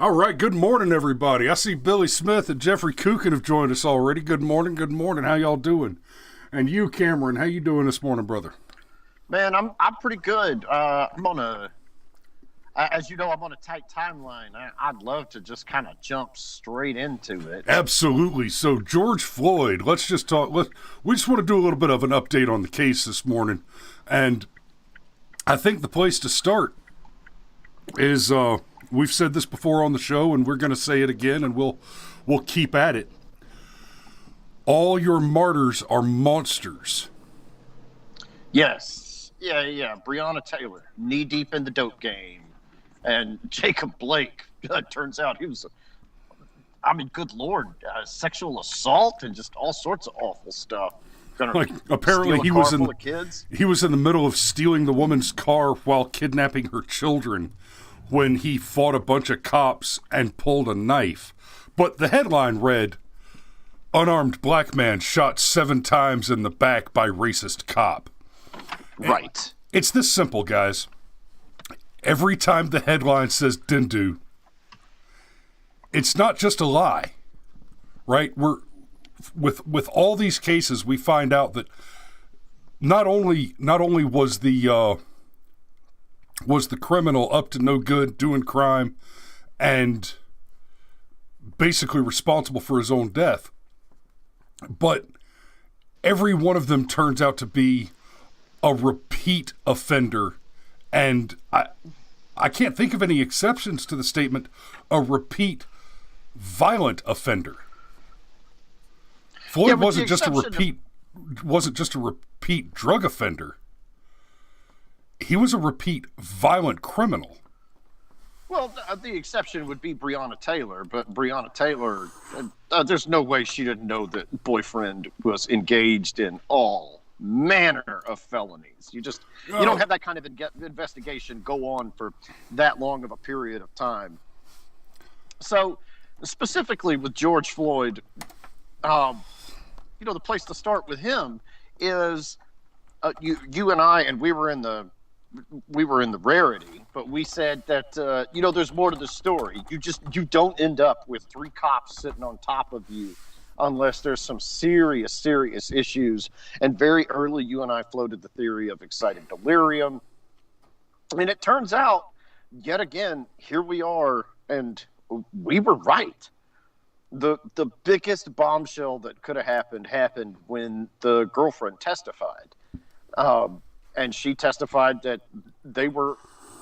All right, good morning, everybody. I see Billy Smith and Jeffrey Kukin have joined us already. Good morning, good morning. How y'all doing? And you, Cameron, how you doing this morning, brother? Man, I'm pretty good. As you know, I'm on a tight timeline. I'd love to just kind of jump straight into it. Absolutely. So, George Floyd, let's just talk. We just want to do a little bit of an update on the case this morning. And I think the place to start is, we've said this before on the show, and we're going to say it again, and we'll keep at it. All your martyrs are monsters. Yes. Yeah. Breonna Taylor, knee deep in the dope game. And Jacob Blake, turns out he was, good Lord, sexual assault and just all sorts of awful stuff. Apparently he was in the middle of stealing the woman's car while kidnapping her children when he fought a bunch of cops and pulled a knife. But the headline read, "Unarmed black man shot 7 times in the back by racist cop." Right. It's this simple, guys. Every time the headline says Dindu, it's not just a lie, right? We're with all these cases, we find out that not only was the criminal up to no good, doing crime, and basically responsible for his own death, but every one of them turns out to be a repeat offender. And I can't think of any exceptions to the statement, a repeat violent offender. Floyd wasn't just a repeat drug offender. He was a repeat violent criminal. Well, the exception would be Breonna Taylor, but Breonna Taylor, there's no way she didn't know that boyfriend was engaged in all manner of felonies. You don't have that kind of investigation go on for that long of a period of time. So specifically with George Floyd, the place to start with him is you and I, and we were in the rarity, but we said that there's more to the story. You don't end up with 3 cops sitting on top of you unless there's some serious issues. And very early, you and I floated the theory of excited delirium. And it turns out, yet again, here we are, and we were right. The biggest bombshell that could have happened when the girlfriend testified. And she testified that they were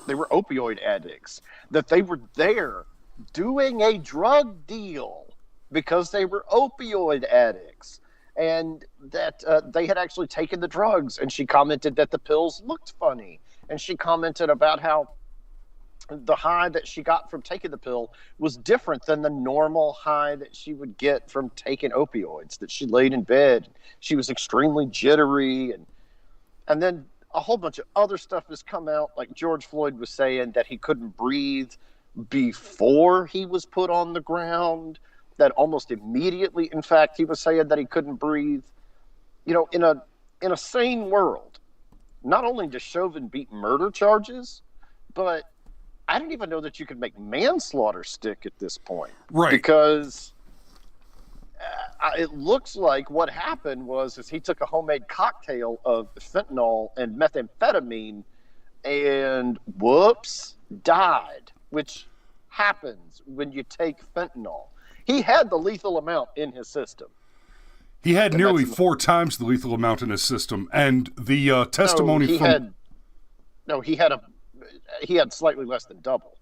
opioid addicts, that they were there doing a drug deal because they were opioid addicts, and that they had actually taken the drugs. And she commented that the pills looked funny. And she commented about how the high that she got from taking the pill was different than the normal high that she would get from taking opioids, that she laid in bed. She was extremely jittery. And then a whole bunch of other stuff has come out, like George Floyd was saying that he couldn't breathe before he was put on the ground, that almost immediately, in fact, he was saying that he couldn't breathe. In a sane world, not only does Chauvin beat murder charges, but I didn't even know that you could make manslaughter stick at this point. Right. Because it looks like what happened is he took a homemade cocktail of fentanyl and methamphetamine and whoops, died, which happens when you take fentanyl. He had the lethal amount in his system. He had nearly 4 times the lethal amount in his system, and the testimony he had slightly less than double.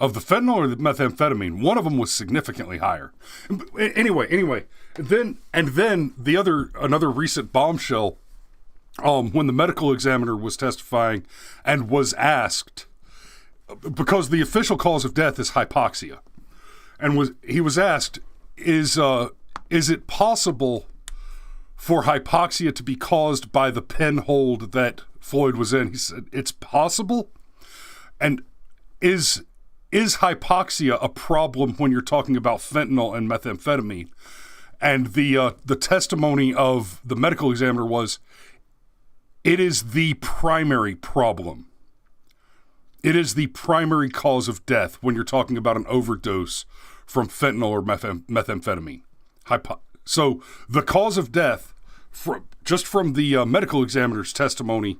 Of the fentanyl or the methamphetamine, one of them was significantly higher. Anyway, then another recent bombshell, when the medical examiner was testifying and was asked, because the official cause of death is hypoxia, and he was asked, is it possible for hypoxia to be caused by the pen hold that Floyd was in? He said, it's possible. And is hypoxia a problem when you're talking about fentanyl and methamphetamine? And the testimony of the medical examiner was, it is the primary problem. It is the primary cause of death when you're talking about an overdose from fentanyl or methamphetamine. So the cause of death, just from the medical examiner's testimony,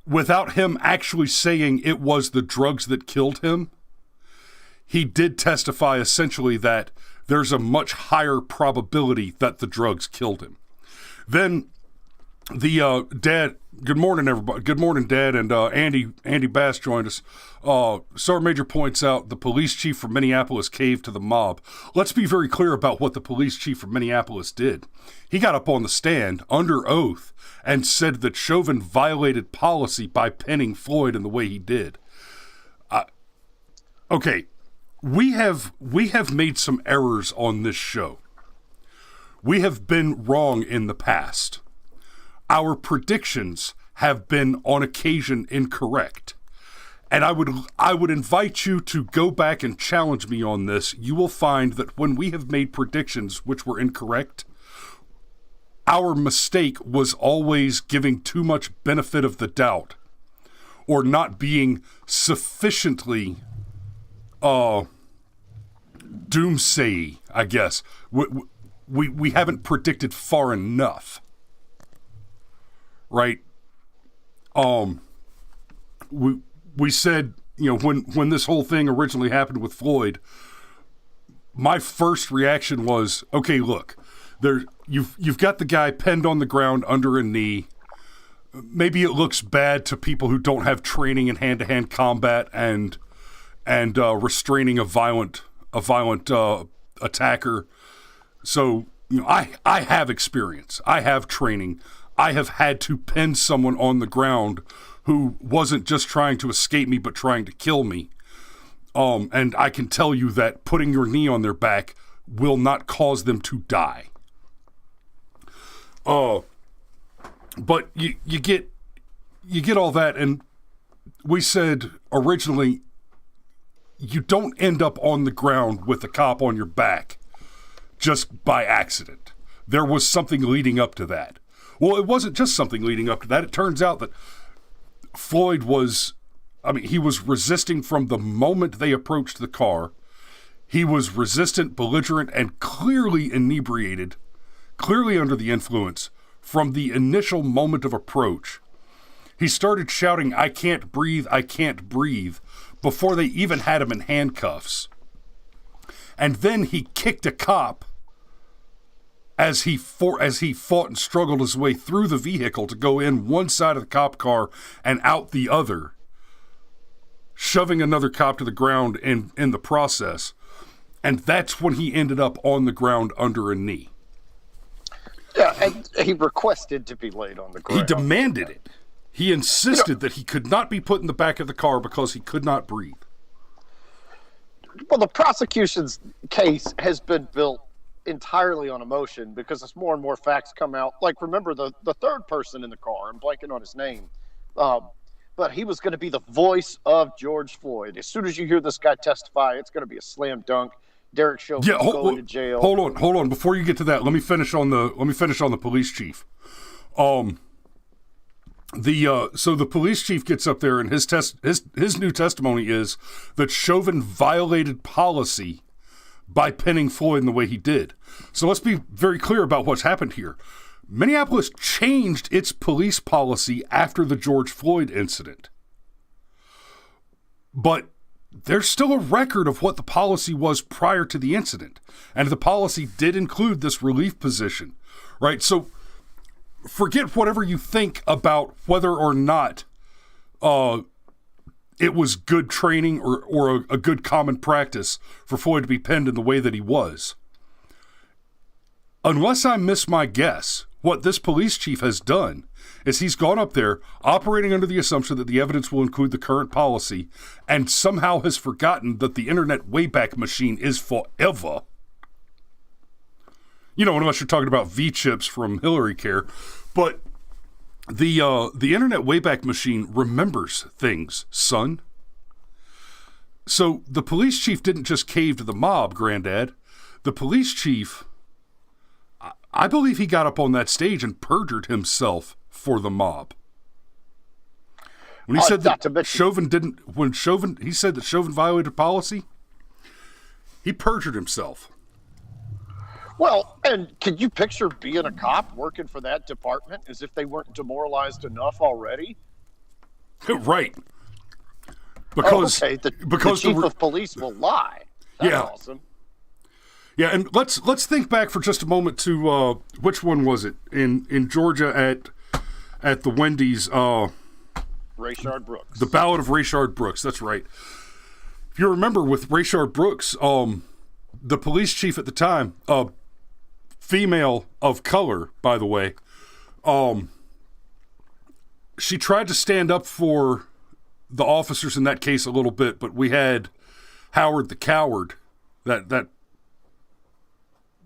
without him actually saying it was the drugs that killed him, he did testify essentially that there's a much higher probability that the drugs killed him. Then the dad, good morning, everybody. Good morning, Dad. And Andy Bass joined us. Sergeant Major points out the police chief from Minneapolis caved to the mob. Let's be very clear about what the police chief from Minneapolis did. He got up on the stand under oath and said that Chauvin violated policy by penning Floyd in the way he did. Okay, we have made some errors on this show. We have been wrong in the past. Our predictions have been on occasion incorrect. And I would invite you to go back and challenge me on this. You will find that when we have made predictions which were incorrect, our mistake was always giving too much benefit of the doubt or not being sufficiently doomsay, I guess. We haven't predicted far enough. Right? We said, when this whole thing originally happened with Floyd, my first reaction was, okay, look, you've got the guy penned on the ground under a knee. Maybe it looks bad to people who don't have training in hand-to-hand combat and restraining a violent attacker. So, I have experience. I have training. I have had to pen someone on the ground who wasn't just trying to escape me, but trying to kill me. And I can tell you that putting your knee on their back will not cause them to die. But you get all that, and we said originally, you don't end up on the ground with a cop on your back just by accident. There was something leading up to that. Well, it wasn't just something leading up to that. It turns out that Floyd he was resisting from the moment they approached the car. He was resistant, belligerent, and clearly inebriated, clearly under the influence from the initial moment of approach. He started shouting, "I can't breathe, I can't breathe," before they even had him in handcuffs. And then he kicked a cop as he fought and struggled his way through the vehicle to go in one side of the cop car and out the other, shoving another cop to the ground in the process. And that's when he ended up on the ground under a knee. Yeah, and he requested to be laid on the ground. He demanded it. He insisted that he could not be put in the back of the car because he could not breathe. Well, the prosecution's case has been built entirely on emotion because as more and more facts come out, like remember the third person in the car, I'm blanking on his name, but he was going to be the voice of George Floyd. As soon as you hear this guy testify, it's going to be a slam dunk. Derek Chauvin going to jail. Hold on. Before you get to that, let me finish on the police chief. So the police chief gets up there, and his new testimony is that Chauvin violated policy by penning Floyd in the way he did. So let's be very clear about what's happened here. Minneapolis changed its police policy after the George Floyd incident. But there's still a record of what the policy was prior to the incident. And the policy did include this relief position, right? So forget whatever you think about whether or not it was good training or a good common practice for Floyd to be penned in the way that he was. Unless I miss my guess, what this police chief has done is he's gone up there operating under the assumption that the evidence will include the current policy and somehow has forgotten that the Internet Wayback Machine is forever. Unless you're talking about V-chips from Hillary Care. But the Internet Wayback Machine remembers things, son. So the police chief didn't just cave to the mob, Granddad. The police chief, I believe he got up on that stage and perjured himself for the mob. When he said not to that mention- Chauvin he said that Chauvin violated policy, he perjured himself. Well, and can you picture being a cop working for that department as if they weren't demoralized enough already? Right. Because the chief of police will lie. That's awesome. Yeah, and let's think back for just a moment to which one was it in Georgia at the Wendy's? Rayshard Brooks. The Ballad of Rayshard Brooks. That's right. If you remember, with Rayshard Brooks, the police chief at the time, female of color, by the way, she tried to stand up for the officers in that case a little bit, but we had Howard the Coward, that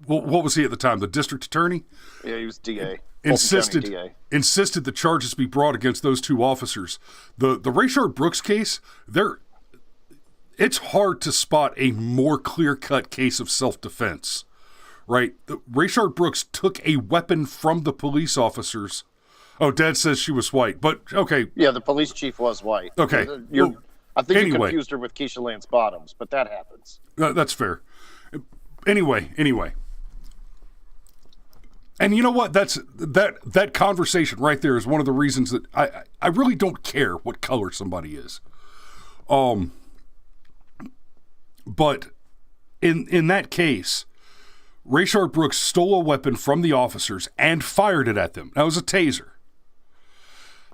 what was he at the time? The district attorney? Yeah, he was DA. Insisted DA. the charges be brought against those two officers. The Rayshard Brooks case, it's hard to spot a more clear-cut case of self-defense, right? Rayshard Brooks took a weapon from the police officers. Oh, Dad says she was white, but okay. Yeah, the police chief was white. Okay. I think you confused her with Keisha Lance Bottoms, but that happens. That's fair. Anyway. And you know what? That conversation right there is one of the reasons that I really don't care what color somebody is. But in that case, Rayshard Brooks stole a weapon from the officers and fired it at them. That was a taser.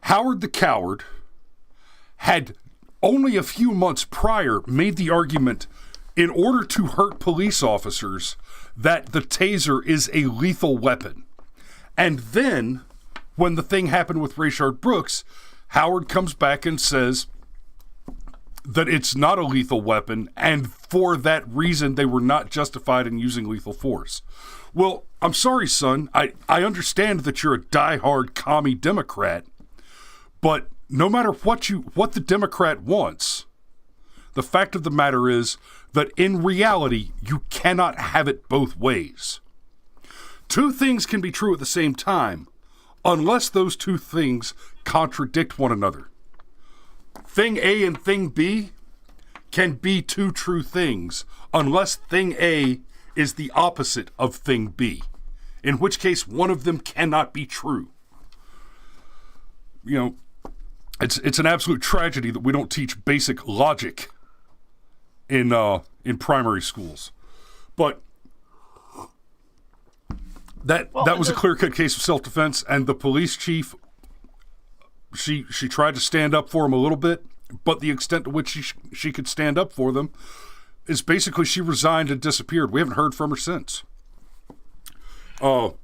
Howard the Coward had only a few months prior made the argument, in order to hurt police officers, that the taser is a lethal weapon. And then, when the thing happened with Rayshard Brooks, Howard comes back and says that it's not a lethal weapon, and for that reason, they were not justified in using lethal force. Well, I'm sorry, son. I understand that you're a diehard commie Democrat, but no matter what the Democrat wants, the fact of the matter is that in reality, you cannot have it both ways. Two things can be true at the same time, unless those two things contradict one another. Thing A and thing B can be two true things, unless thing A is the opposite of thing B, in which case one of them cannot be true. You know, it's an absolute tragedy that we don't teach basic logic in primary schools. But that was a clear-cut case of self-defense, and the police chief, she tried to stand up for him a little bit, but the extent to which she could stand up for them is basically she resigned and disappeared. We haven't heard from her since.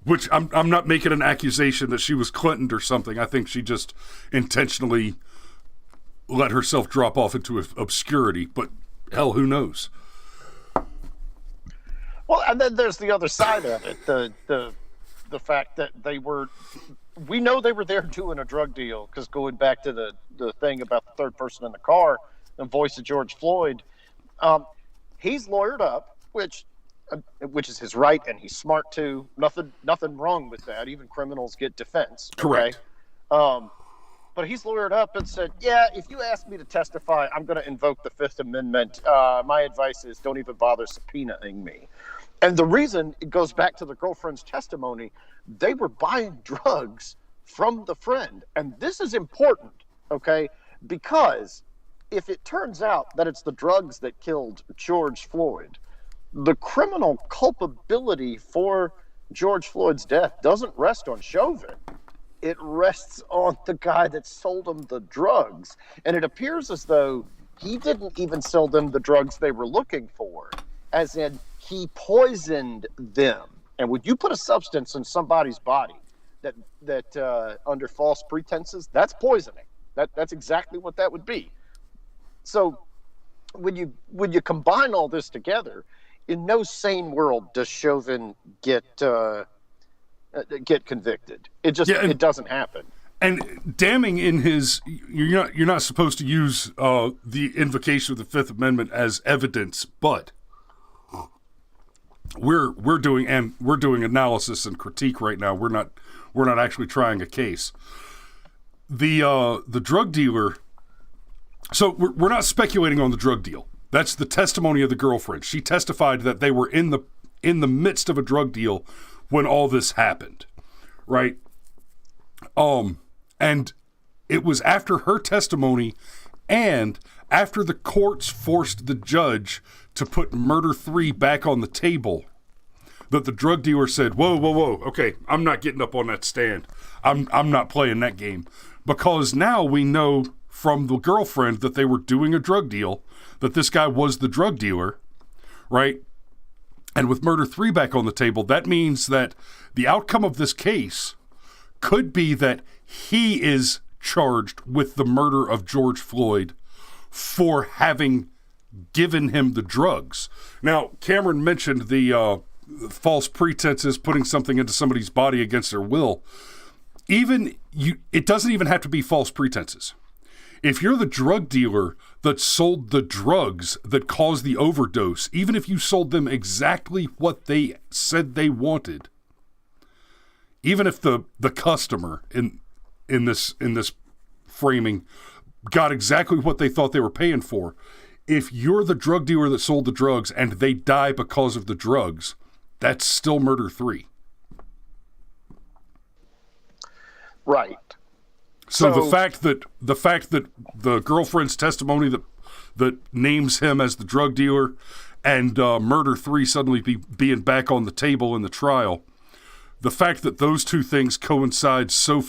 Which I'm not making an accusation that she was Clinton or something. I think she just intentionally let herself drop off into obscurity. But hell, who knows? Well, and then there's the other side of it, the fact that we know they were there doing a drug deal, because going back to the thing about the third person in the car, the voice of George Floyd, he's lawyered up, which is his right, and he's smart too. Nothing wrong with that. Even criminals get defense. Correct. Okay? But he's lawyered up and said, yeah, if you ask me to testify, I'm going to invoke the Fifth Amendment. My advice is don't even bother subpoenaing me. And the reason, it goes back to the girlfriend's testimony, they were buying drugs from the friend. And this is important, okay? Because if it turns out that it's the drugs that killed George Floyd, the criminal culpability for George Floyd's death doesn't rest on Chauvin. It rests on the guy that sold them the drugs. And it appears as though he didn't even sell them the drugs they were looking for, as in he poisoned them. And when you put a substance in somebody's body that under false pretenses, that's poisoning. That's exactly what that would be. So when you combine all this together, in no sane world does Chauvin get convicted. It doesn't happen. And damning in his, you're not supposed to use the invocation of the Fifth Amendment as evidence, but we're doing analysis and critique right now. We're not actually trying a case. The drug dealer So we're not speculating on the drug deal. That's the testimony of the girlfriend. She testified that they were in the midst of a drug deal when all this happened, right? And it was after her testimony and after the courts forced the judge to put Murder 3 back on the table that the drug dealer said, whoa, okay, I'm not getting up on that stand. I'm not playing that game. Because now we know from the girlfriend that they were doing a drug deal, that this guy was the drug dealer, right? And with Murder 3 back on the table, that means that the outcome of this case could be that he is charged with the murder of George Floyd for having given him the drugs. Now, Cameron mentioned the false pretenses, putting something into somebody's body against their will. It doesn't even have to be false pretenses. If you're the drug dealer that sold the drugs that caused the overdose, even if you sold them exactly what they said they wanted, even if the customer in this framing got exactly what they thought they were paying for, if you're the drug dealer that sold the drugs and they die because of the drugs, that's still Murder 3. Right. So the fact that the girlfriend's testimony that names him as the drug dealer and Murder 3 suddenly being back on the table in the trial, the fact that those two things coincide so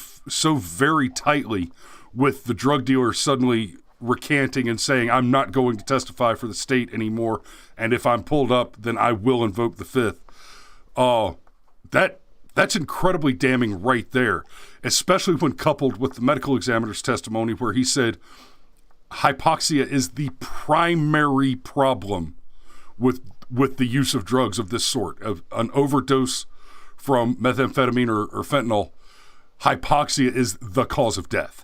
very tightly with the drug dealer suddenly recanting and saying, I'm not going to testify for the state anymore, and if I'm pulled up, then I will invoke the Fifth. That's incredibly damning right there, especially when coupled with the medical examiner's testimony where he said hypoxia is the primary problem with the use of drugs of this sort, of an overdose from methamphetamine or fentanyl. Hypoxia is the cause of death.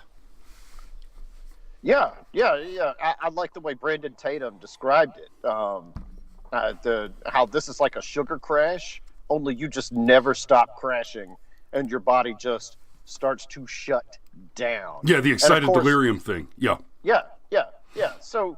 Yeah. I like the way Brandon Tatum described it. How this is like a sugar crash, only you just never stop crashing, and your body just starts to shut down. Yeah, the excited delirium thing. Yeah. So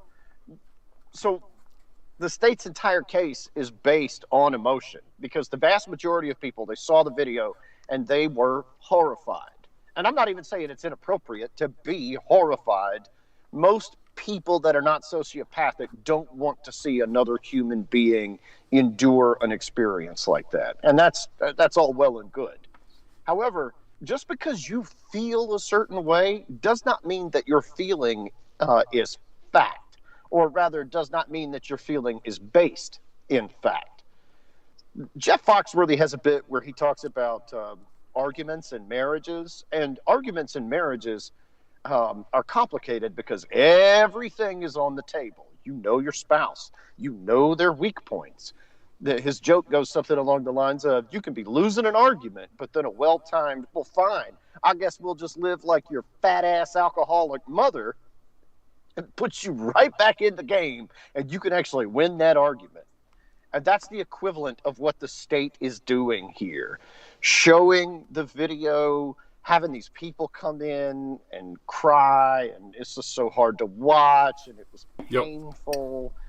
the state's entire case is based on emotion, because the vast majority of people, they saw the video and they were horrified. And I'm not even saying it's inappropriate to be horrified. Most people that are not sociopathic don't want to see another human being endure an experience like that. And that's all well and good. However, just because you feel a certain way does not mean that your feeling is fact, or rather does not mean that your feeling is based in fact. Jeff Foxworthy has a bit where he talks about arguments in marriages, and arguments in marriages are complicated because everything is on the table. You know your spouse. You know their weak points. His joke goes something along the lines of, you can be losing an argument, but then a well-timed, well, fine, I guess we'll just live like your fat-ass alcoholic mother and put you right back in the game, and you can actually win that argument. And that's the equivalent of what the state is doing here. Showing the video, having these people come in and cry, and it's just so hard to watch, and it was painful. Yep.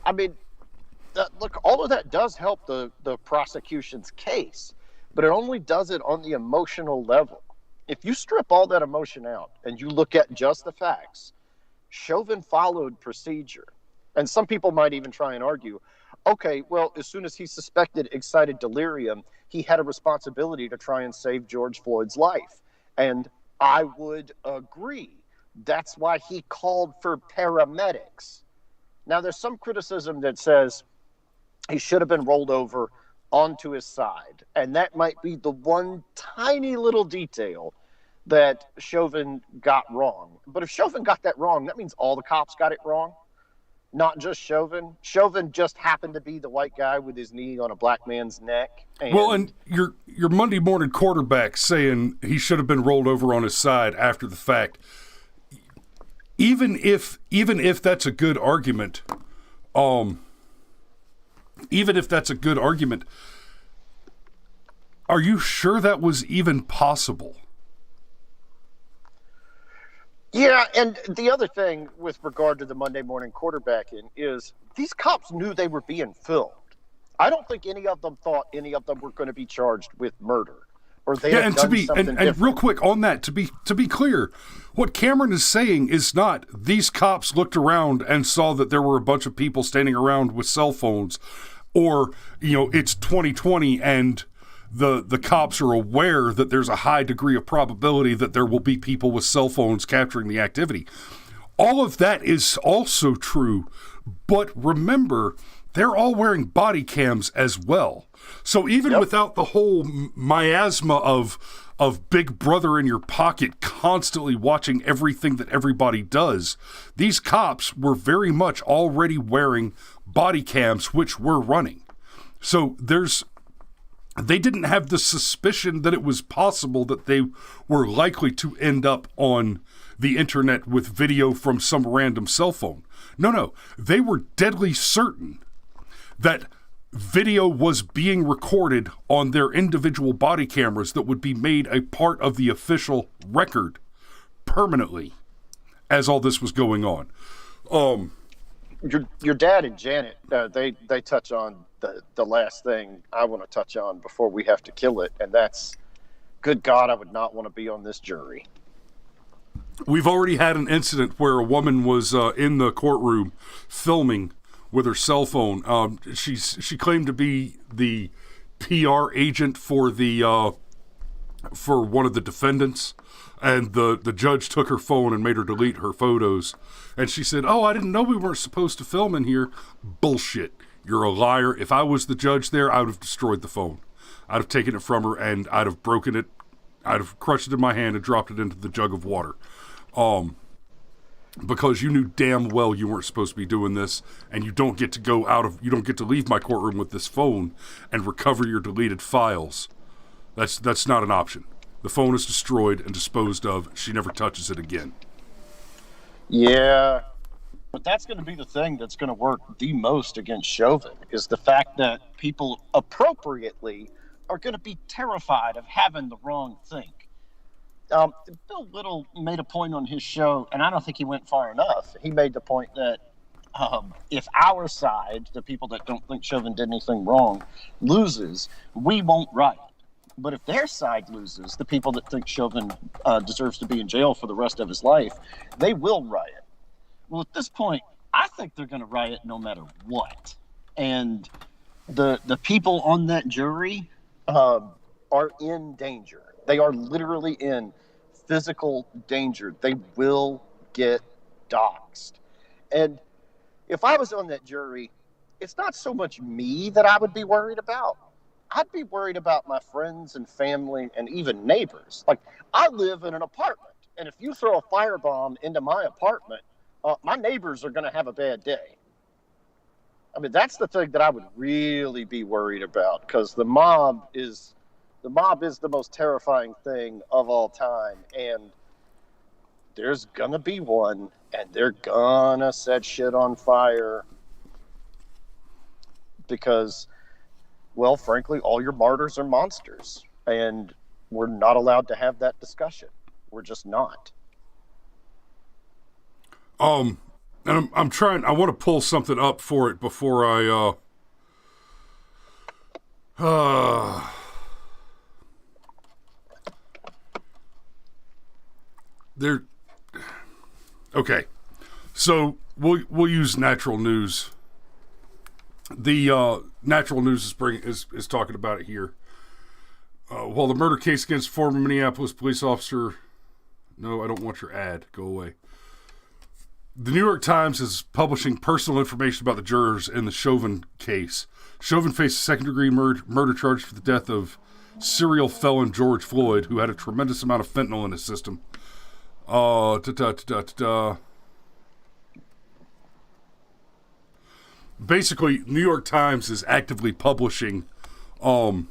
I mean, look, all of that does help the prosecution's case, but it only does it on the emotional level. If you strip all that emotion out and you look at just the facts, Chauvin followed procedure. And some people might even try and argue, okay, well, as soon as he suspected excited delirium, he had a responsibility to try and save George Floyd's life. And I would agree. That's why he called for paramedics. Now, there's some criticism that says he should have been rolled over onto his side. And that might be the one tiny little detail that Chauvin got wrong. But if Chauvin got that wrong, that means all the cops got it wrong. Not just Chauvin. Chauvin just happened to be the white guy with his knee on a black man's neck. And your Monday morning quarterback saying he should have been rolled over on his side after the fact. Even if that's a good argument, are you sure that was even possible? Yeah, and the other thing with regard to the Monday morning quarterbacking is these cops knew they were being filmed. I don't think any of them thought any of them were going to be charged with murder or they'd Yeah, have and done something and different. real quick on that, to be clear, what Cameron is saying is not these cops looked around and saw that there were a bunch of people standing around with cell phones, or it's 2020 and the cops are aware that there's a high degree of probability that there will be people with cell phones capturing the activity. All of that is also true, but remember, they're all wearing body cams as well. So even without the whole miasma of Big Brother in your pocket constantly watching everything that everybody does, these cops were very much already wearing body cams which were running. So they didn't have the suspicion that it was possible that they were likely to end up on the internet with video from some random cell phone. No, they were deadly certain that video was being recorded on their individual body cameras that would be made a part of the official record permanently as all this was going on. Your dad and Janet, they touch on the last thing I want to touch on before we have to kill it, and that's, good God, I would not want to be on this jury. We've already had an incident where a woman was in the courtroom filming with her cell phone. She claimed to be the PR agent for for one of the defendants, and the judge took her phone and made her delete her photos. And she said, "Oh, I didn't know we weren't supposed to film in here." Bullshit. You're a liar. If I was the judge there, I would have destroyed the phone. I'd have taken it from her and I'd have broken it. I'd have crushed it in my hand and dropped it into the jug of water. Because you knew damn well you weren't supposed to be doing this, and you don't get to leave my courtroom with this phone and recover your deleted files. That's not an option. The phone is destroyed and disposed of. She never touches it again. Yeah, but that's going to be the thing that's going to work the most against Chauvin, is the fact that people appropriately are going to be terrified of having the wrong thing. Bill Little made a point on his show, and I don't think he went far enough. He made the point that if our side, the people that don't think Chauvin did anything wrong, loses, we won't riot. But if their side loses, the people that think Chauvin deserves to be in jail for the rest of his life, they will riot. Well, at this point, I think they're going to riot no matter what. And the people on that jury are in danger. They are literally in physical danger. They will get doxxed. And if I was on that jury, it's not so much me that I would be worried about. I'd be worried about my friends and family and even neighbors. Like, I live in an apartment, and if you throw a firebomb into my apartment, my neighbors are going to have a bad day. I mean, that's the thing that I would really be worried about, because the mob is the most terrifying thing of all time, and there's gonna be one, and they're gonna set shit on fire because, well, frankly, all your martyrs are monsters, and we're not allowed to have that discussion. We're just not. And I'm trying. I want to pull something up for it before I. There. Okay, so we'll use natural news. The natural news is talking about it here. While the murder case against former Minneapolis police officer. No, I don't want your ad. Go away. The New York Times is publishing personal information about the jurors in the Chauvin case. Chauvin faced a second-degree murder charge for the death of serial felon George Floyd, who had a tremendous amount of fentanyl in his system. Basically, New York Times is actively publishing and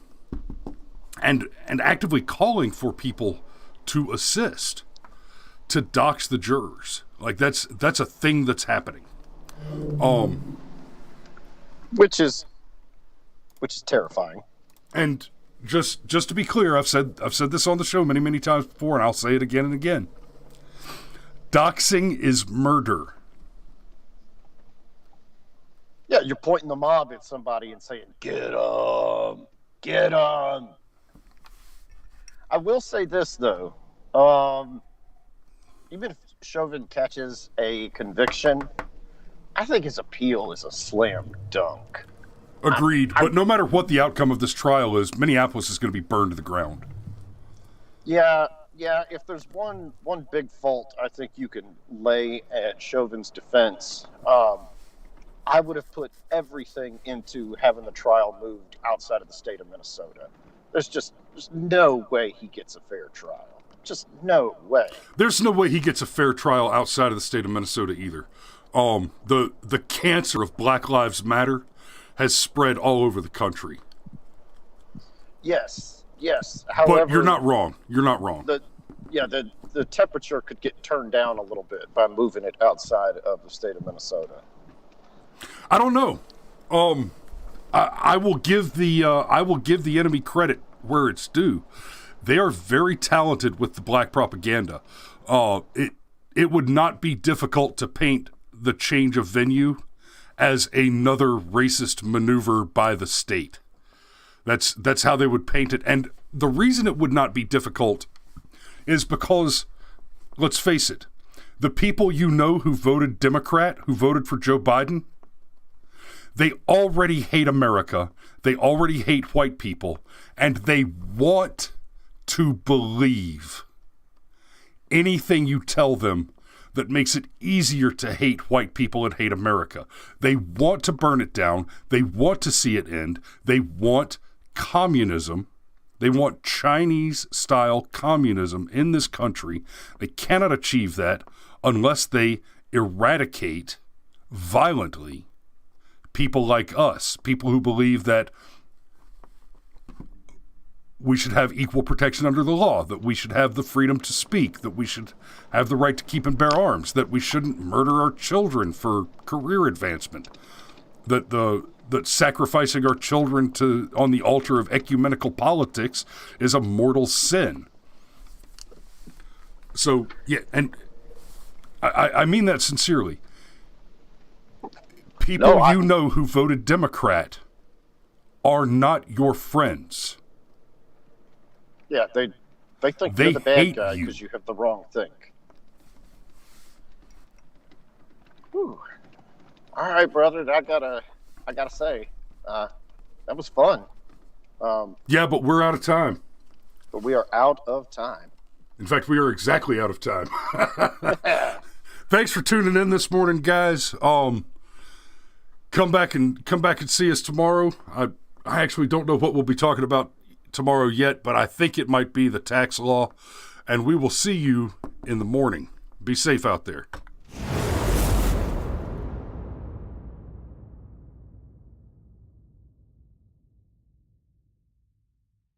actively calling for people to assist, to dox the jurors. Like, that's a thing that's happening. Which is terrifying. And just to be clear, I've said this on the show many times before, and I'll say it again and again. Doxing is murder. Yeah, you're pointing the mob at somebody and saying, "Get 'em, get 'em." I will say this though, even if Chauvin catches a conviction, I think his appeal is a slam dunk. Agreed. But no matter what the outcome of this trial is, Minneapolis is going to be burned to the ground. Yeah. If there's one big fault I think you can lay at Chauvin's defense, I would have put everything into having the trial moved outside of the state of Minnesota. There's no way he gets a fair trial. Just no way. There's no way he gets a fair trial outside of the state of Minnesota either. The cancer of Black Lives Matter has spread all over the country. Yes. However, but you're not wrong. The temperature could get turned down a little bit by moving it outside of the state of Minnesota. I don't know. I will give the enemy credit where it's due. They are very talented with the black propaganda. It would not be difficult to paint the change of venue as another racist maneuver by the state. That's how they would paint it. And the reason it would not be difficult is because, let's face it, the people you know who voted Democrat, who voted for Joe Biden, they already hate America, they already hate white people, and they want to believe anything you tell them that makes it easier to hate white people and hate America. They want to burn it down. They want to see it end. They want communism. They want Chinese-style communism in this country. They cannot achieve that unless they eradicate violently people like us, people who believe that we should have equal protection under the law, that we should have the freedom to speak, that we should have the right to keep and bear arms, that we shouldn't murder our children for career advancement, that sacrificing our children on the altar of ecumenical politics is a mortal sin. So, yeah, and I mean that sincerely. People you know who voted Democrat are not your friends. Yeah, they think they you're the bad hate guy you because you have the wrong thing. Whew. All right, brother. I gotta say, that was fun. Yeah, but we're out of time. But we are out of time. In fact, we are exactly out of time. Thanks for tuning in this morning, guys. Come back and see us tomorrow. I actually don't know what we'll be talking about tomorrow yet, but I think it might be the tax law, and we will see you in the morning. Be safe out there.